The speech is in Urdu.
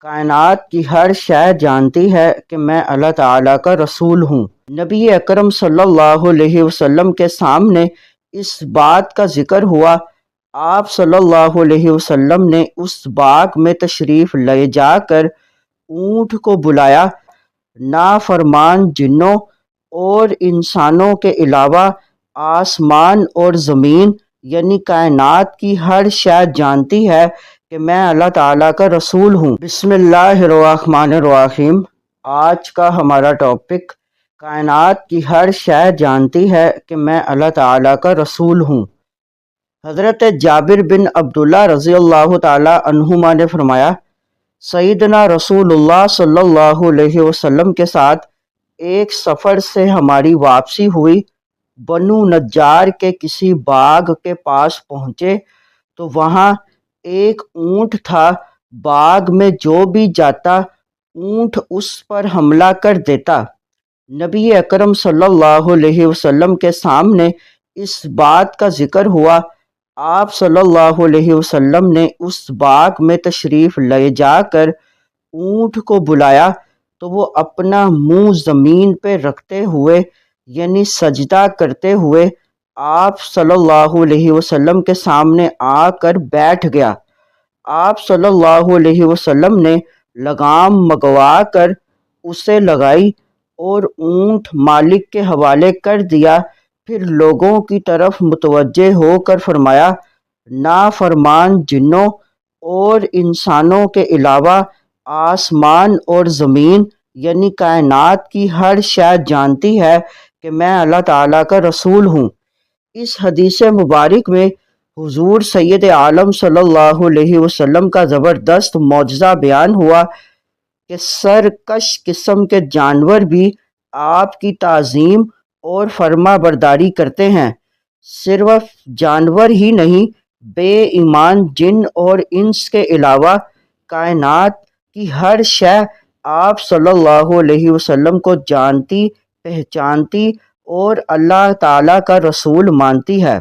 کائنات کی ہر شے جانتی ہے کہ میں اللہ تعالیٰ کا رسول ہوں۔ نبی اکرم صلی اللہ علیہ وسلم کے سامنے اس بات کا ذکر ہوا۔ آپ صلی اللہ علیہ وسلم نے اس باغ میں تشریف لے جا کر اونٹ کو بلایا۔ نافرمان جنوں اور انسانوں کے علاوہ آسمان اور زمین یعنی کائنات کی ہر شے جانتی ہے کہ میں اللہ تعالیٰ کا رسول ہوں۔ بسم اللہ الرحمن الرحیم۔ آج کا ہمارا ٹاپک کائنات کی ہر شے جانتی ہے کہ میں اللہ تعالیٰ کا رسول ہوں۔ حضرت جابر بن عبداللہ رضی اللہ تعالیٰ عنہما نے فرمایا، سیدنا رسول اللہ صلی اللہ علیہ وسلم کے ساتھ ایک سفر سے ہماری واپسی ہوئی۔ بنو نجار کے کسی باغ کے پاس پہنچے تو وہاں ایک اونٹ تھا۔ باغ میں جو بھی جاتا اونٹ اس پر حملہ کر دیتا۔ نبی اکرم صلی اللہ علیہ وسلم کے سامنے اس بات کا ذکر ہوا۔ آپ صلی اللہ علیہ وسلم نے اس باغ میں تشریف لے جا کر اونٹ کو بلایا تو وہ اپنا منہ زمین پہ رکھتے ہوئے یعنی سجدہ کرتے ہوئے آپ صلی اللہ علیہ وسلم کے سامنے آ کر بیٹھ گیا۔ آپ صلی اللہ علیہ وسلم نے لگام منگوا کر اسے لگائی اور اونٹ مالک کے حوالے کر دیا۔ پھر لوگوں کی طرف متوجہ ہو کر فرمایا، نافرمان جنوں اور انسانوں کے علاوہ آسمان اور زمین یعنی کائنات کی ہر شے جانتی ہے کہ میں اللہ تعالیٰ کا رسول ہوں۔ اس حدیث مبارک میں حضور سید عالم صلی اللہ علیہ وسلم کا زبردست معجزہ بیان ہوا کہ سرکش قسم کے جانور بھی آپ کی تعظیم اور فرما برداری کرتے ہیں۔ صرف جانور ہی نہیں، بے ایمان جن اور انس کے علاوہ کائنات کی ہر شے آپ صلی اللہ علیہ وسلم کو جانتی، پہچانتی اور اللہ تعالیٰ کا رسول مانتی ہے۔